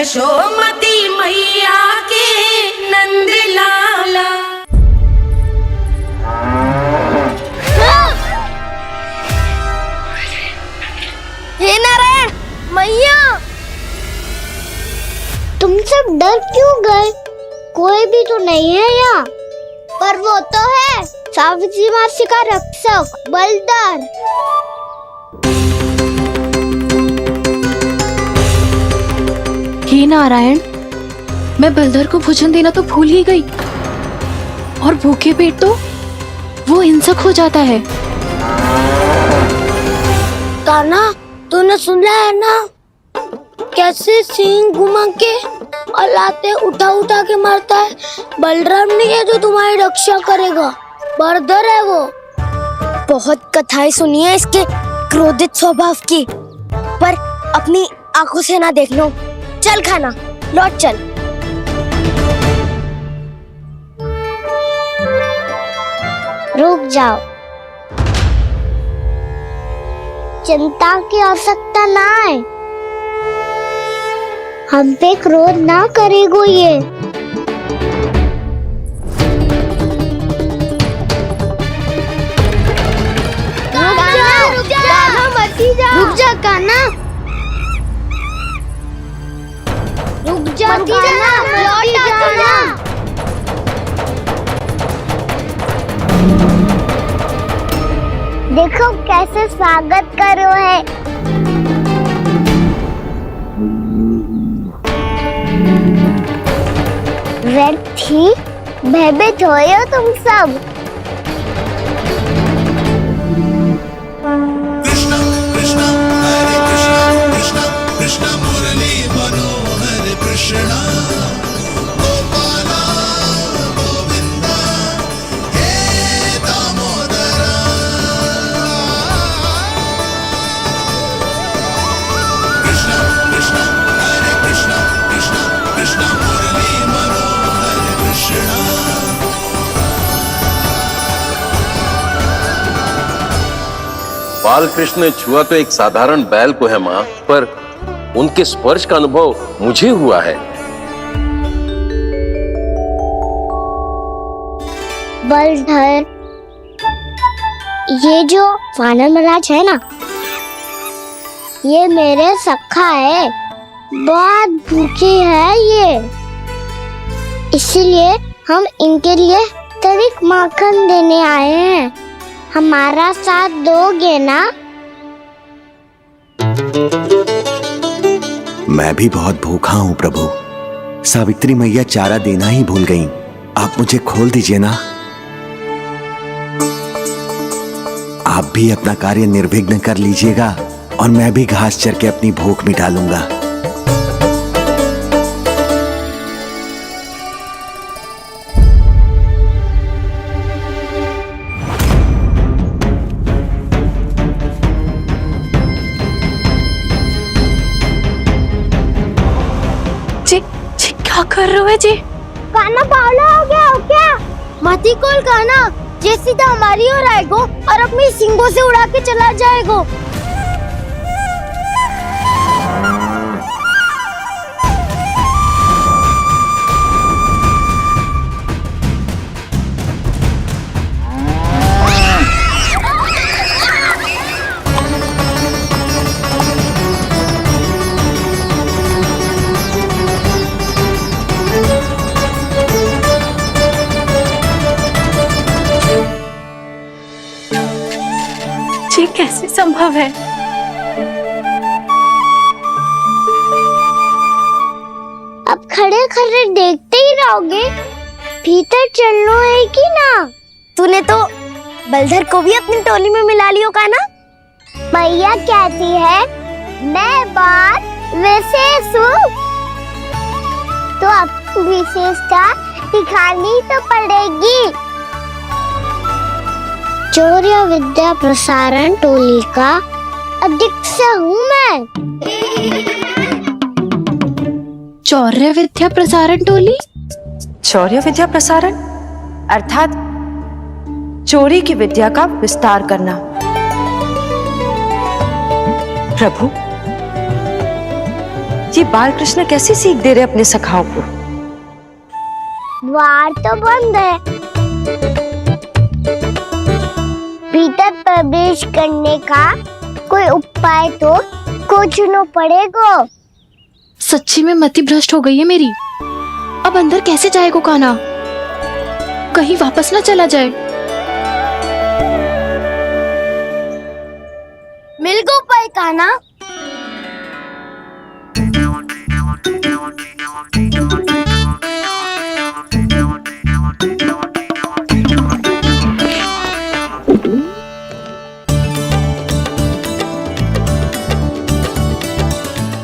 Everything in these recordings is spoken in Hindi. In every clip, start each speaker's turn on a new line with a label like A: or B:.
A: यशोमती मैया के नंद लाला।
B: हे नारायण मैया, तुम सब डर क्यों गए? कोई भी तो नहीं है यहाँ। पर वो तो है, सावित्री मासी का रक्षक बलदार।
C: हे नारायण, मैं बलधर को भोजन देना तो भूल ही गई, और भूखे पेट तो वो हिंसक हो जाता है।
B: कान्हा, तूने सुना है ना कैसे सींग घुमा के और लाते उठा उठा के मारता है? बलराम नहीं है जो तुम्हारी रक्षा करेगा, बलधर है वो। बहुत कथाएं सुनी है इसके क्रोधित स्वभाव की, पर अपनी आंखों से ना देख लो। चल खाना, लौट चल। रुक जाओ, चिंता की आवश्यकता ना है। हम पे क्रोध ना करेगो ये। रुक जा कान्हा, रुक जा कान्हा, लौट आ कान्हा। देखो कैसे स्वागत करो है। व्यर्थी भयभीत हो तुम सब।
D: कृष्णा कृष्णा हरे कृष्णा कृष्णा कृष्णा मुरली मनोहर कृष्णा गोपाला गोविंदा हे दामोदरा। कृष्णा कृष्णा हरे कृष्णा कृष्णा कृष्णा मुरली मनोहर कृष्णा।
E: बाल कृष्ण ने छुआ तो एक साधारण बैल को है माँ, पर उनके स्पर्श का अनुभव मुझे हुआ है।
B: बलधर, ये जो वानर महाराज है ना, ये मेरे सखा है। बहुत भूखे है ये, इसीलिए हम इनके लिए तनिक माखन देने आए हैं। हमारा साथ दोगे ना?
F: मैं भी बहुत भूखा हूँ प्रभु। सावित्री मैया चारा देना ही भूल गईं। आप मुझे खोल दीजिए ना। आप भी अपना कार्य निर्विघ्न कर लीजिएगा और मैं भी घास चर के अपनी भूख मिटा लूंगा।
C: क्या कर रहे हो जी?
B: कान्हा पावला हो गया हो क्या? मती कोल कान्हा, जे सीधा हमारी ओर आएगो और अपनी सींगों से उड़ा के चला जाएगो।
C: ये कैसे संभव है?
B: अब खड़े खड़े देखते ही रहोगे? भीतर चलना है कि ना? तूने तो बलधर को भी अपनी टोली में मिला लियो का ना? मैया कहती है मैं बात विशेष हूँ, तो अब विशेषता दिखानी तो पड़ेगी। चौर्य विद्या प्रसारण टोली का अध्यक्ष हूँ मैं।
C: चौर्य विद्या प्रसारण टोली?
G: चौर्य विद्या प्रसारण अर्थात चोरी की विद्या का विस्तार करना। प्रभु, ये बाल कृष्ण कैसी सीख दे रहे अपने सखाओं को?
B: द्वार तो बंद है, भीतर प्रवेश करने का कोई उपाय तो खोजना पड़ेगा।
C: सच्ची में मति भ्रष्ट हो गई है मेरी। अब अंदर कैसे जाएगा कान्हा? कहीं वापस ना चला जाए।
B: मिल गो उपाय कान्हा।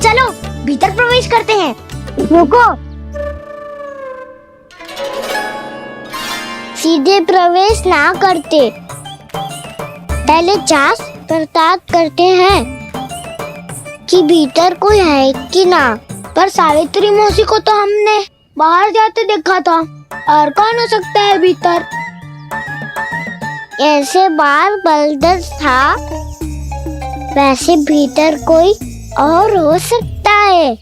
B: चलो भीतर प्रवेश करते हैं। रुको, सीधे प्रवेश ना करते, पहले जांच पड़ताल करते हैं कि भीतर कोई है कि ना। पर सावित्री मौसी को तो हमने बाहर जाते देखा था, और कौन हो सकता है भीतर? ऐसे बार बलदर था, वैसे भीतर कोई और हो सकता है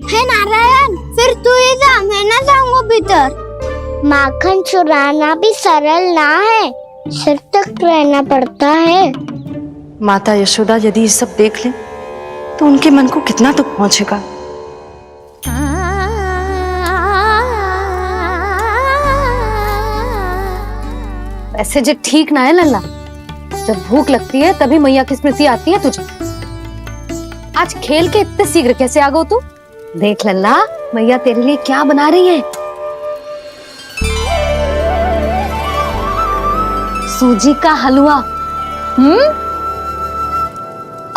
B: नारायण? फिर तू ही जा, मैं ना जाऊंगा भीतर। माखन चुराना भी सरल ना है, सिर तक रहना पड़ता है।
G: माता यशोदा यदि ये सब देख ले तो उनके मन को कितना दुख पहुंचेगा।
H: ऐसे जो ठीक ना है लल्ला, जब भूख लगती है तभी मैया की स्मृति आती है तुझे। आज खेल के इतने शीघ्र कैसे आ गो तू? देख लल्ला, मैया तेरे लिए क्या बना रही है। सूजी का हलवा।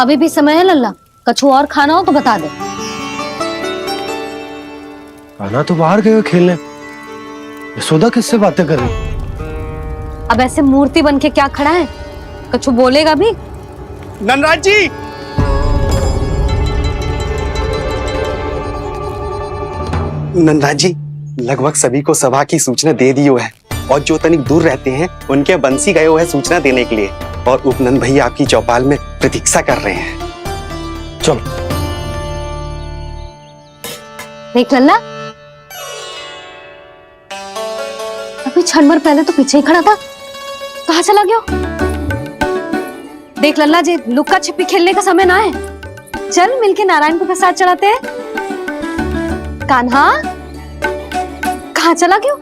H: अभी भी समय है लल्ला, कछु और खाना हो तो बता दे।
I: कान्हा तो बाहर गए खेलने, यशोदा किससे बातें कर रही?
H: अब ऐसे मूर्ति बन के क्या खड़ा है? कछु बोलेगा भी?
I: ननराज जी,
J: नंदराज जी, लगभग सभी को सभा की सूचना दे दी है, और जो तनिक दूर रहते हैं उनके बंसी गए हुए हैं सूचना देने के लिए, और उपनंद भैया आपकी चौपाल में प्रतीक्षा कर रहे हैं।
I: चलो।
H: देख लल्ला, अभी क्षण भर पहले तो पीछे ही खड़ा था, कहाँ चला गया? देख लल्ला जी, लुक्का छिपी खेलने का समय ना है। चल मिलके नारायण को प्रसाद चढ़ाते हैं। कान्हा, कहाँ चला गया?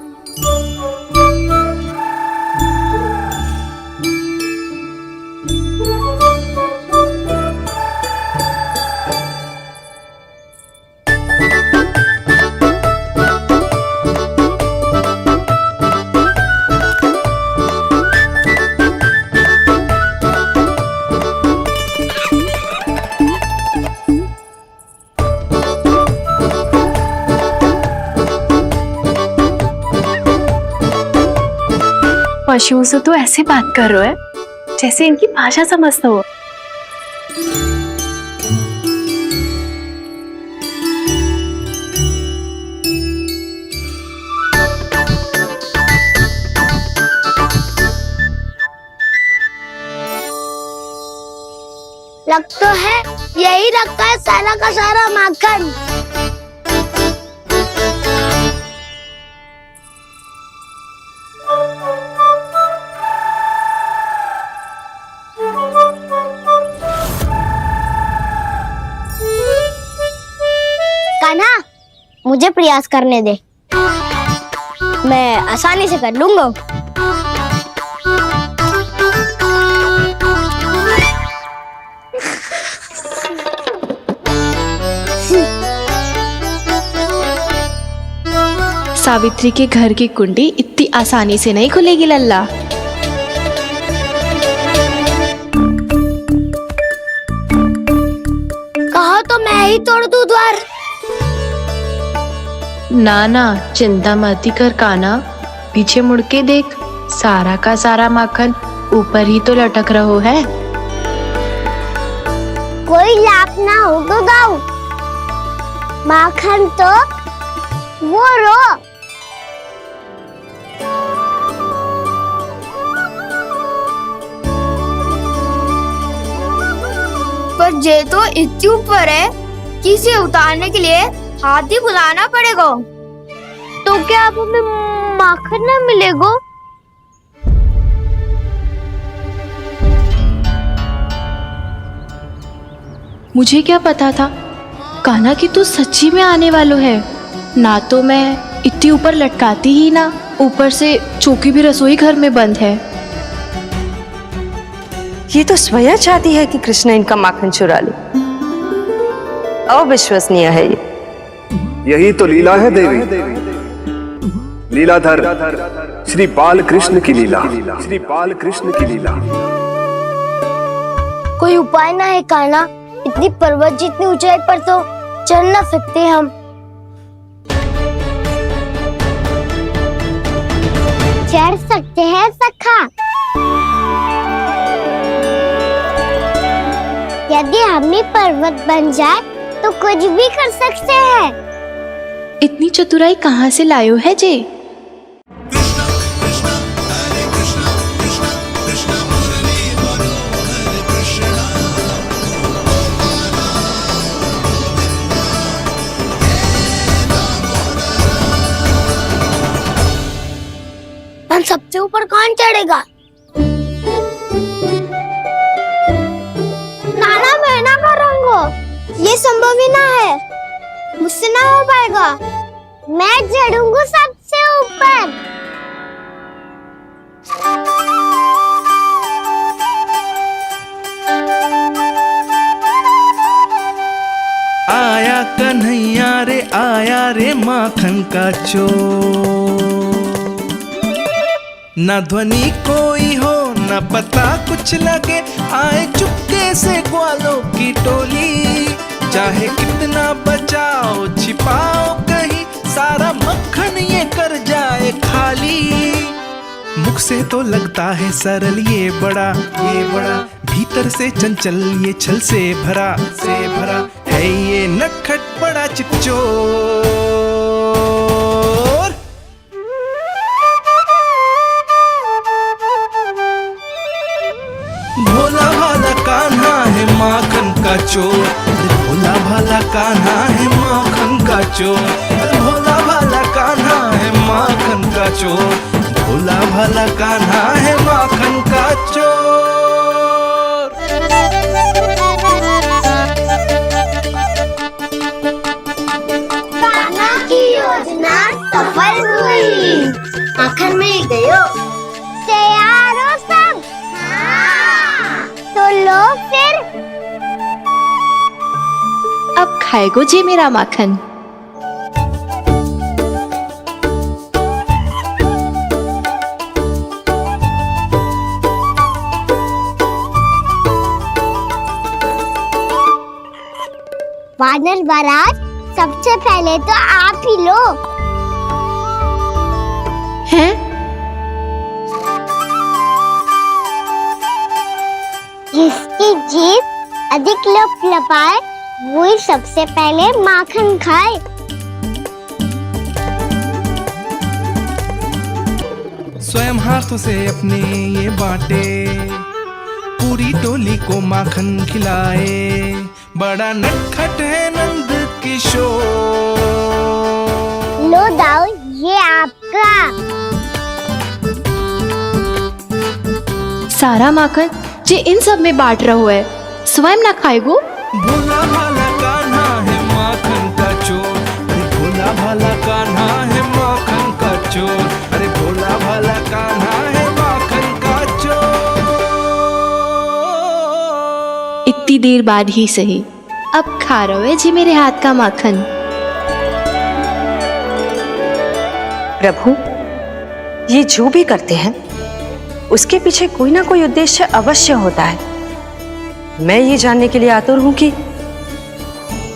C: पशुओं से तो ऐसे बात कर रहे हो जैसे इनकी भाषा समझते हो।
B: लग तो है यही रखा है सारा का सारा माखन। कान्हा, मुझे प्रयास करने दे, मैं आसानी से कर लूंगा।
C: सावित्री के घर की कुंडी इतनी आसानी से नहीं खुलेगी लल्ला।
B: कहा तो मैं ही तोड़ दूं द्वार।
C: ना ना, चिंता मत कर कान्हा, पीछे मुड़ के देख, सारा का सारा माखन ऊपर ही तो लटक रहो है।
B: कोई लाभ ना हो तो दाऊ, माखन तो वो रो। पर जे तो इतनी ऊपर है, धरती से उतारने के लिए हाथी बुलाना पड़ेगा। तो क्या अब हमें माखन न मिलेगा?
C: मुझे क्या पता था कान्हा कि तू सच्ची में आने वालो है। ना तो मैं इतनी ऊपर लटकाती ही ना, ऊपर से चौकी भी रसोई घर में बंद है।
G: ये तो स्वयं चाहती है कि कृष्ण इनका माखन चुरा ले। अविश्वसनीय है ये।
K: यही तो लीला है देवी, लीलाधर श्री बाल कृष्ण की लीला, श्री बाल कृष्ण की लीला।
B: कोई उपाय ना है कान्हा? इतनी पर्वत जितनी ऊंचाई पर तो चढ़ ना सकते हम। चढ़ सकते हैं सखा। यदि हम ही पर्वत बन जाए तो कुछ भी कर सकते हैं।
C: इतनी चतुराई कहाँ से लायो है जे?
D: कृष्णा कृष्णा हरे कृष्णा कृष्णा कृष्णा मुरली मनोहर कृष्णा
B: हम सबसे ऊपर कौन चढ़ेगा? नाना मैं ना करूँगा, ये संभव ही ना है, मुझसे ना हो पाएगा। मैं चढ़ूंगा सबसे ऊपर।
L: आया कन्हैया रे आया रे माखन का चोर। न ध्वनि कोई हो न पता कुछ लगे, आए चुपके से ग्वालों की टोली। चाहे कितना बचाओ छिपाओ कहीं, सारा मक्खन ये कर जाए खाली। मुख से तो लगता है सरल ये बड़ा भीतर से चंचल ये छल से भरा है ये नटखट बड़ा चिपचोर। भोला भाला कान्हा है माखन का चोर, भोला भाला कान्हा है माखन का चोर, भोला भाला कान्हा है माखन का चोर, भोला भाला कान्हा है माखन का चोर।
B: कान्हा की योजना सफल हुई, माखन मिल गयो। तैयार हो सब? हाँ। तो लो फिर।
C: अब खाएगो जे मेरा माखन।
B: वानर महाराज सबसे पहले तो आप ही लो।
C: हैं?
B: जिसकी जीभ अधिक लपलपाए वही सबसे पहले माखन खाए।
L: स्वयं हाथों से अपने ये बांटे, पूरी टोली को माखन खिलाए। बड़ा नटखट है नंद किशोर।
B: लो दाऊ ये आपका।
C: सारा माखन जे इन सब में बांट रहो है, स्वयं ना खाएगो।
L: भोला भाला कान्हा है माखन का चोर, अरे भोला भाला कान्हा है माखन का चोर, अरे भोला भाला कान्हा है माखन का चोर।
C: इतनी देर बाद ही सही, अब खा रहे हो जी मेरे हाथ का माखन।
G: प्रभु, ये जो भी करते हैं उसके पीछे कोई ना कोई उद्देश्य अवश्य होता है। मैं ये जानने के लिए आतुर हूं कि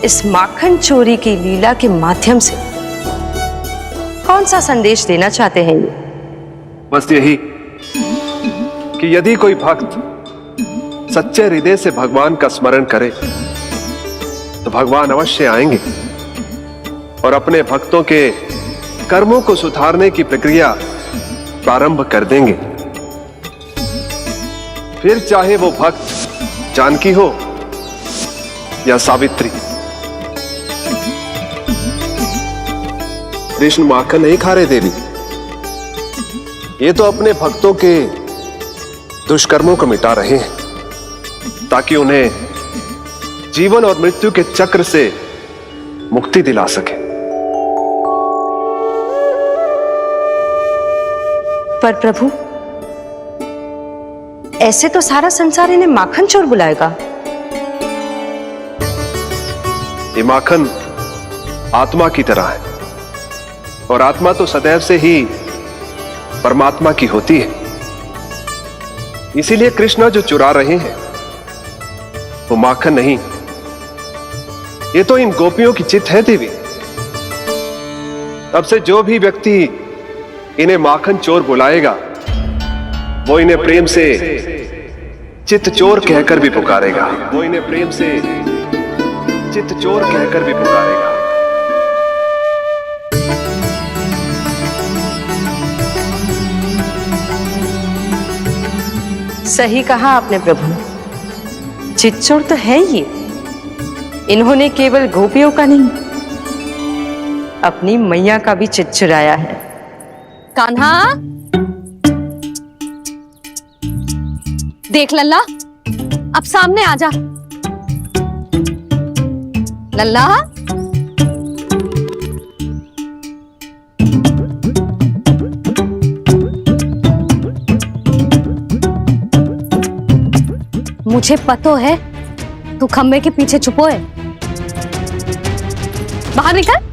G: इस माखन चोरी की लीला के माध्यम से कौन सा संदेश देना चाहते हैं ये?
K: बस यही कि यदि कोई भक्त सच्चे हृदय से भगवान का स्मरण करे तो भगवान अवश्य आएंगे और अपने भक्तों के कर्मों को सुधारने की प्रक्रिया प्रारंभ कर देंगे। फिर चाहे वो भक्त जानकी हो या सावित्री, कृष्ण माखन नहीं खा रहे देवी, ये तो अपने भक्तों के दुष्कर्मों को मिटा रहे हैं ताकि उन्हें जीवन और मृत्यु के चक्र से मुक्ति दिला सके।
G: पर प्रभु, ऐसे तो सारा संसार इन्हें माखन चोर बुलाएगा।
K: ये माखन आत्मा की तरह है और आत्मा तो सदैव से ही परमात्मा की होती है। इसीलिए कृष्ण जो चुरा रहे हैं वो माखन नहीं, ये तो इन गोपियों की चित्त है देवी। तब से जो भी व्यक्ति इन्हें माखन चोर बुलाएगा वो इन्हें प्रेम से चित्त चोर कहकर भी पुकारेगा। वो इन्हें प्रेम से चित्त चोर कहकर भी पुकारेगा।
G: सही कहा आपने प्रभु, चित्त चोर तो है ये। इन्होंने केवल गोपियों का नहीं, अपनी मैया का भी चित्त चुराया है।
H: कान्हा, देख लल्ला, अब सामने आ जा। लल्ला, मुझे पता है तू खम्बे के पीछे छुपो है। बाहर निकल।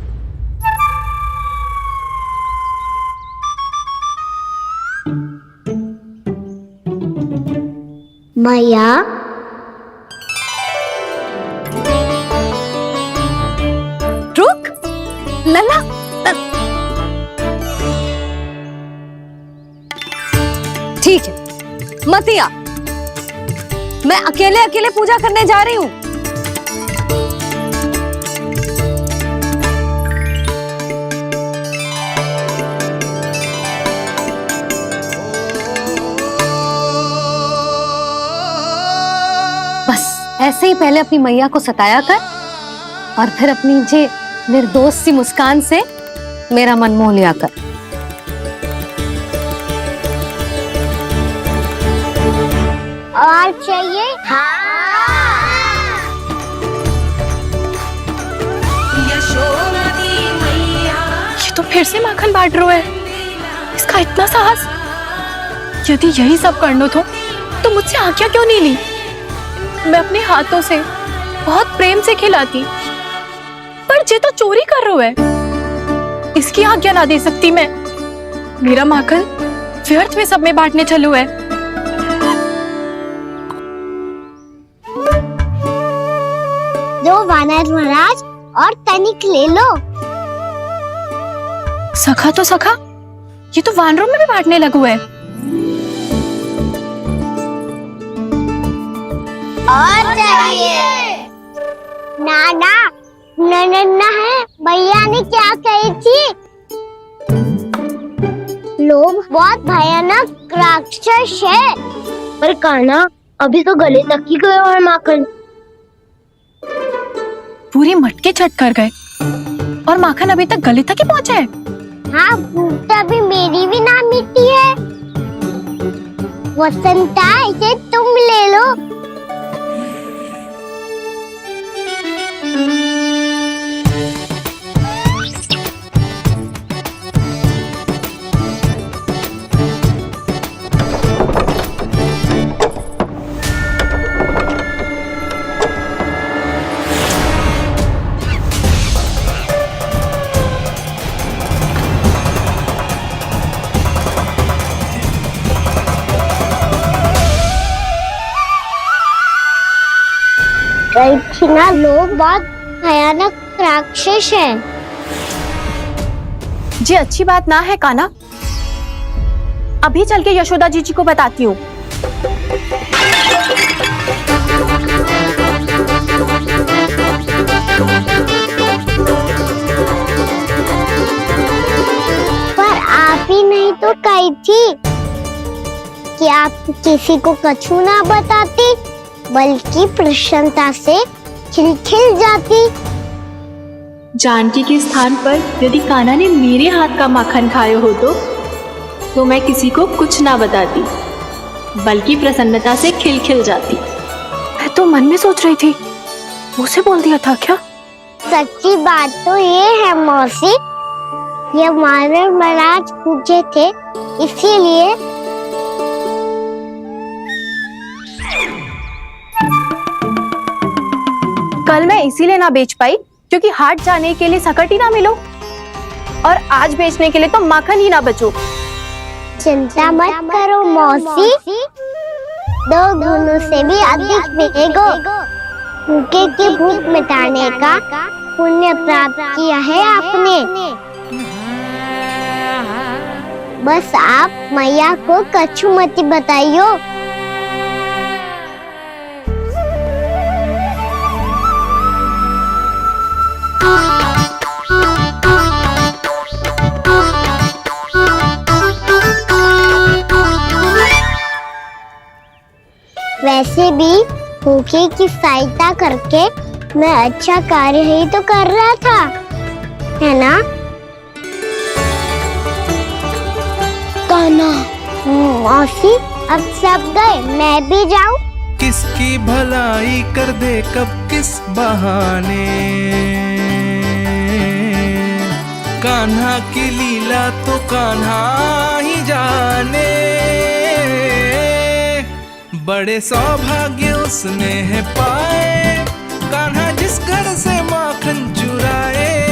B: मैया,
H: रुक लल्ला, ठीक है मत आ, मैं अकेले अकेले पूजा करने जा रही हूँ। बस ऐसे ही पहले अपनी मैया को सताया कर और फिर अपनी जे निर्दोष सी मुस्कान से मेरा मन मोह लिया कर।
B: और चाहिए?
C: ये तो फिर से माखन बांट रहा है। इसका इतना साहस। यदि यही सब करना तो मुझसे आज्ञा क्यों नहीं ली? मैं अपने हाथों से बहुत प्रेम से खिलाती, पर ये तो चोरी कर रहा है। इसकी आज्ञा ना दे सकती मैं। मेरा माखन व्यर्थ में सब में बांटने चलू है।
B: दो वानर महाराज और तनिक ले लो।
C: सखा तो सखा, ये तो वानरों में भी बांटने लगू है।
B: और चाहिए? नाना, नन्ना है, भैया ने क्या कही थी? लोभ बहुत भयानक राक्षस है। पर कान्हा, अभी तो गले तक ही गया है माखन।
C: पूरी मटके चट कर गए और माखन अभी तक गले तक ही पहुंचा है।
B: हाँ, भूख अभी मेरी भी ना मिटी है। वसंता, इसे तुम ले लो। दक्षिणा लोग बहुत भयानक राक्षस हैं।
C: जी अच्छी बात ना है कान्हा। अभी चल के यशोदा जी को बताती हूँ।
B: पर आप ही नहीं तो कही थी कि आप किसी को कछु ना बताती, बल्कि प्रसन्नता से खिलखिल जाती।
C: जानकी के स्थान पर यदि कान्हा ने मेरे हाथ का माखन खाया हो तो मैं किसी को कुछ ना बताती, बल्कि प्रसन्नता से खिलखिल जाती। मैं तो मन में सोच रही थी, मुझसे बोल दिया था क्या?
B: सच्ची बात तो ये है मौसी, ये मानव महाराज पूछे थे इसीलिए।
C: कल मैं इसीलिए ना बेच पाई क्योंकि हाट जाने के लिए सकट ही ना मिलो, और आज बेचने के लिए तो माखन ही ना बचो।
B: चिंता मत करो मौसी, 2 गुणों से भी अधिक मिलेगा। भूखे की भूख मिटाने का पुण्य प्राप्त किया है आपने। बस आप मैया को कछु मत बताइयो। वैसे भी भूखे की सहायता करके मैं अच्छा कार्य ही तो कर रहा था, है ना? कान्हा, मौसी अब सब गए, मैं भी जाऊं?
L: किसकी भलाई कर दे कब किस बहाने, कान्हा की लीला तो कान्हा ही जाने। बड़े सौभाग्य उसने है पाए, कान्हा जिस घर से माखन चुराए।